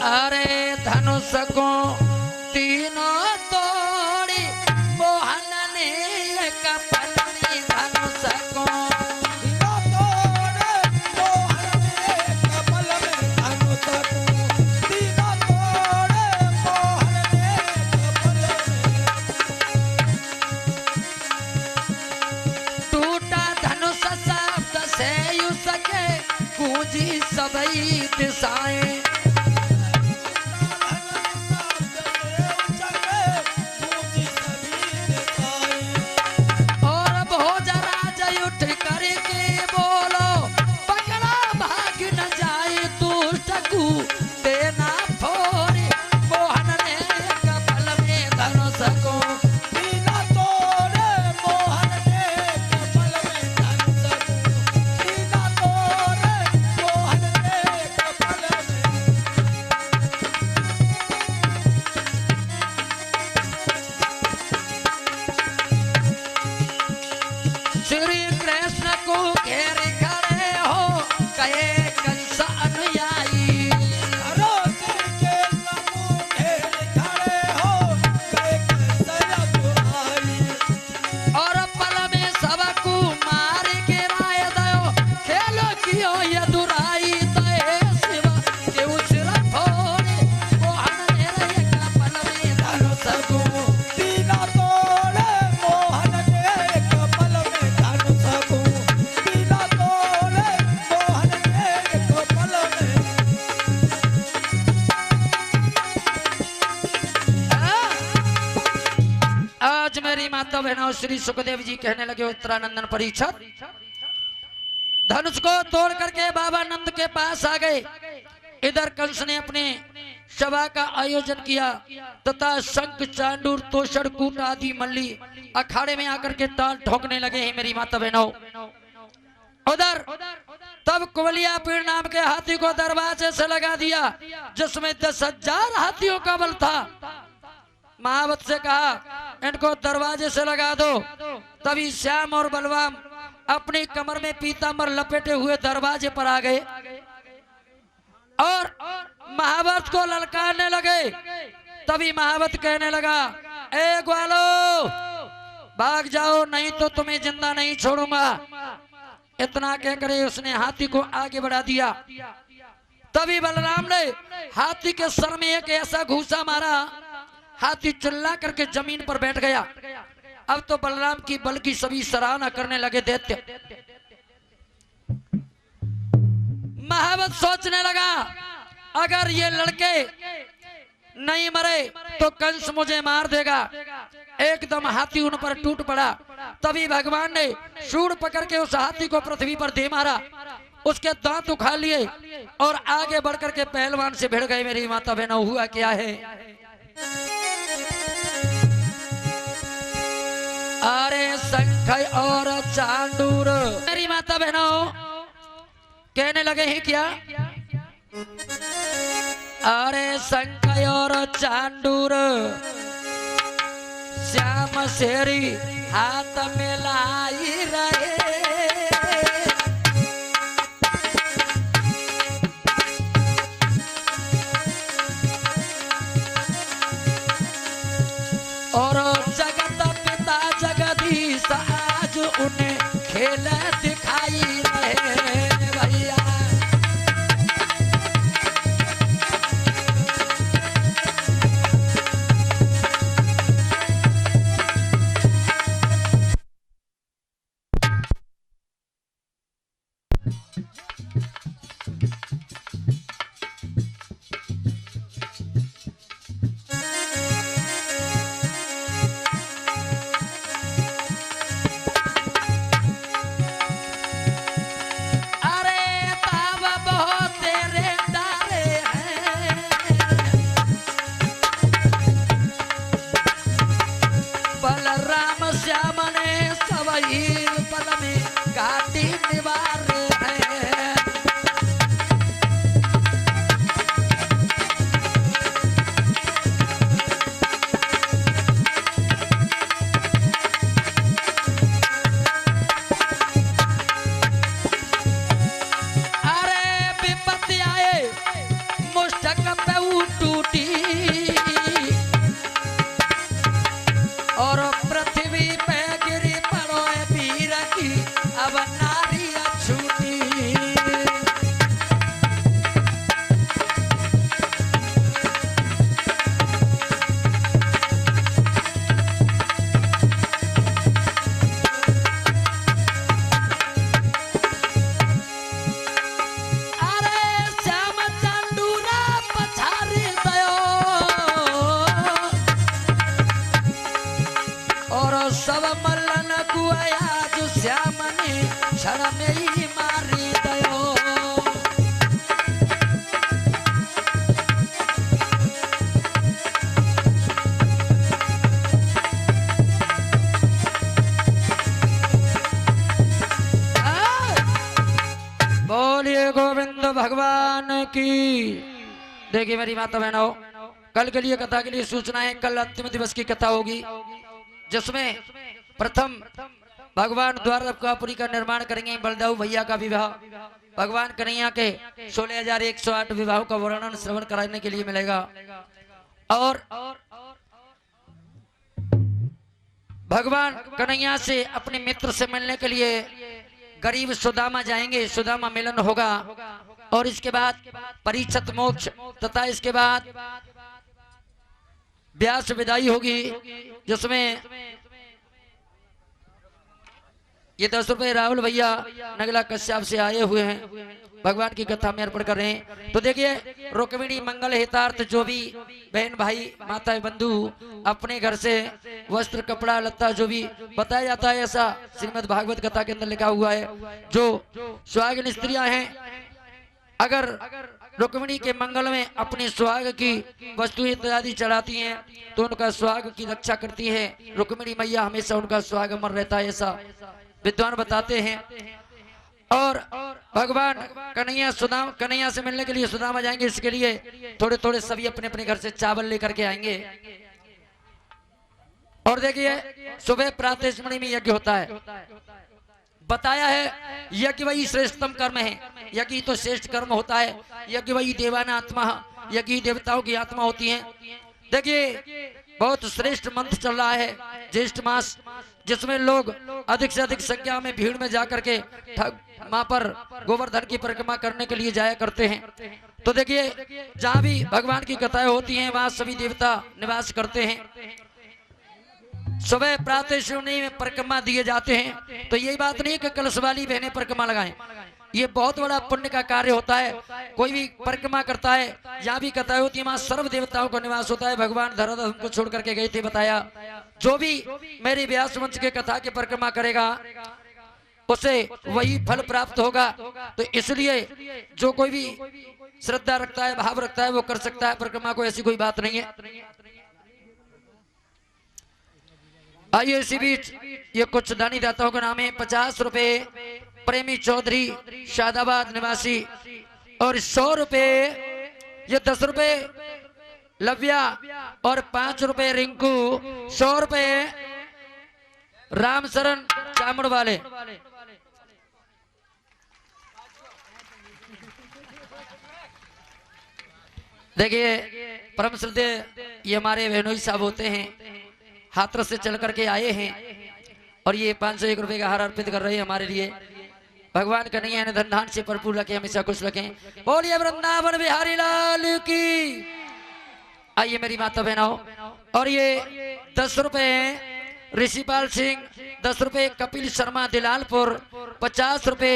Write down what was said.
अरे धनुष को तीनों तोड़ी मोहन ने कपल में धनुष को सबई दिशाएं और भोजराज उठ करके बोलो पकड़ा भाग न जाए दुष्ट को देना फोड़ी मोहन ने कपल में धनुष को श्री कृष्ण को घेर खड़े हो कहे कंस अनुयायी और पल में सबको मार गिराए दो खेलो कियो ये दुराई दे शिवा के सिर फोड़े मोहन ने कपल में धनुष को मेरी माता बहनों श्री सुखदेव जी कहने लगे उत्तरानंदन परीक्षित धनुष को तोड़ करके बाबा नंद के पास आ गए। इधर कंस ने अपने सभा का आयोजन किया तथा शंख चांडूर तोषण कूट आदि मल्ली अखाड़े में आकर के ताल ठोकने लगे हैं मेरी माता बहनों। उधर तब कुवलिया पीड़ नाम के हाथी को दरवाजे से लगा दिया जिसमें 10,000 हाथियों का बल था। महावत से कहा इनको दरवाजे से लगा दो। तभी श्याम और बलवान अपनी कमर में पीतांबर लपेटे हुए दरवाजे पर आ गए और महावत को ललकारने लगे। तभी महावत कहने लगा ए ग्वालो भाग जाओ नहीं तो तुम्हें जिंदा नहीं छोड़ूंगा। इतना कहकर उसने हाथी को आगे बढ़ा दिया। तभी बलराम ने हाथी के सर में एक ऐसा घूसा मारा हाथी चिल्ला करके जमीन पर बैठ गया। अब तो बलराम की बल की सभी सराहना करने लगे दैत्य। महावत सोचने लगा अगर ये लड़के नहीं मरे तो कंस मुझे मार देगा। एकदम हाथी उन पर टूट पड़ा। तभी भगवान ने सूंड पकड़ के उस हाथी को पृथ्वी पर दे मारा। उसके दांत उखाड़ लिए और आगे बढ़कर के पहलवान से भिड़ गए। मेरी माता बहनों हुआ क्या है अरे शंख और चांडूर मेरी माता बहनों कहने लगे हैं क्या अरे शंख और चांडूर श्याम शेरी हाथ में लाई रहे। और जगत पिता जगदीश आज उन्हें खेल दिखाई रहे भैया। पे टूटी और पृथ्वी पे गिरी पड़ो वीर की अब नारी छूटी। सब मल्लन कुआया जो श्याम ने क्षण में ही मारी दयो। बोलिए गोविंद भगवान की। देखिए मेरी माता बहनों, कल के लिए कथा के लिए सूचना है। कल अंतिम दिवस की कथा होगी जिसमें प्रथम भगवान द्वारकापुरी का निर्माण करेंगे। बलदाऊ भैया का विवाह, भगवान कन्हैया के 16,108 विवाहों का वर्णन श्रवण कराने के लिए मिलेगा। और भगवान कन्हैया से अपने मित्र से मिलने के लिए गरीब सुदामा जाएंगे, सुदामा मिलन होगा। और इसके बाद परीक्षित मोक्ष तथा इसके बाद व्यास विदाई होगी, जिसमें ये 10 रुपए राहुल भैया नगला कश्यप से आए हुए हैं, भगवान की कथा में अर्पण कर रहे हैं। तो देखिए रुक्मिणी मंगल हितार्थ जो भी बहन भाई माता बंधु अपने घर से वस्त्र कपड़ा लत्ता जो भी बताया जाता है, ऐसा श्रीमद् भागवत कथा के अंदर लिखा हुआ है। जो सुहागिन स्त्रियां हैं अगर रुक्मिणी के मंगल में अपनी सुहाग की वस्तुएं इत्यादि चढ़ाती हैं तो उनका सुहाग की रक्षा करती है रुक्मिणी मैया, हमेशा उनका सुहाग अमर रहता है, ऐसा विद्वान बताते हैं। और भगवान कन्हैया से मिलने के लिए सुदामा जाएंगे। इसके लिए थोड़े थोड़े सभी अपने अपने घर से चावल लेकर के आएंगे। और देखिए सुबह प्रातः स्मरणी में यज्ञ होता है। बताया है यज्ञ वही श्रेष्ठतम कर्म है, यज्ञ तो श्रेष्ठ कर्म होता है। यज्ञ वही देवाना आत्मा, यज्ञ देवताओं की आत्मा होती है। देखिए बहुत श्रेष्ठ मंत्र चल रहा है ज्येष्ठ मास, जिसमें लोग अधिक से अधिक संख्या में भीड़ में जाकर के मां पर गोवर्धन की परिक्रमा करने के लिए जाया करते हैं। तो देखिए जहां भी भगवान की कथाएं होती हैं वहां सभी देवता निवास करते हैं। सुबह प्रातः श्रेणी में परिक्रमा दिए जाते हैं। तो यही बात नहीं है कि कलश वाली बहनें परिक्रमा लगाएं, ये बहुत बड़ा पुण्य का कार्य होता है। कोई भी परिक्रमा करता है, जहाँ भी कथाएं होती है वहाँ सर्व देवताओं का निवास होता है। भगवान धराधाम को छोड़ करके गए थे, बताया जो भी मेरी व्यास वंश के कथा की परिक्रमा करेगा उसे वही फल प्राप्त होगा। तो इसलिए जो कोई भी श्रद्धा रखता है, भाव रखता है, वो कर सकता है परिक्रमा को, ऐसी कोई बात नहीं है। आइए इसी बीच ये कुछ दानी दाताओं का नाम है। 50 रुपए प्रेमी चौधरी शादाबाद निवासी, और 100 रुपए, ये 10 रुपए लव्या और 5 रुपए रिंकू, 100 रुपए रामशरण चामड़ वाले। देखिए परम श्रद्धेय ये हमारे बहनोई साहब होते हैं, हाथरस से चल करके आए हैं और ये 501 रुपए का हार अर्पित कर रहे हैं हमारे लिए। भगवान कन्हैया ने धन धान से भरपूर रखे, हमेशा खुश रखें। बोलिए वृंदावन बिहारी लाल की। आइए मेरी माता बहनों, और ये 10 रुपए ऋषिपाल सिंह, 10 रुपए कपिल शर्मा दिलालपुर, 50 रुपए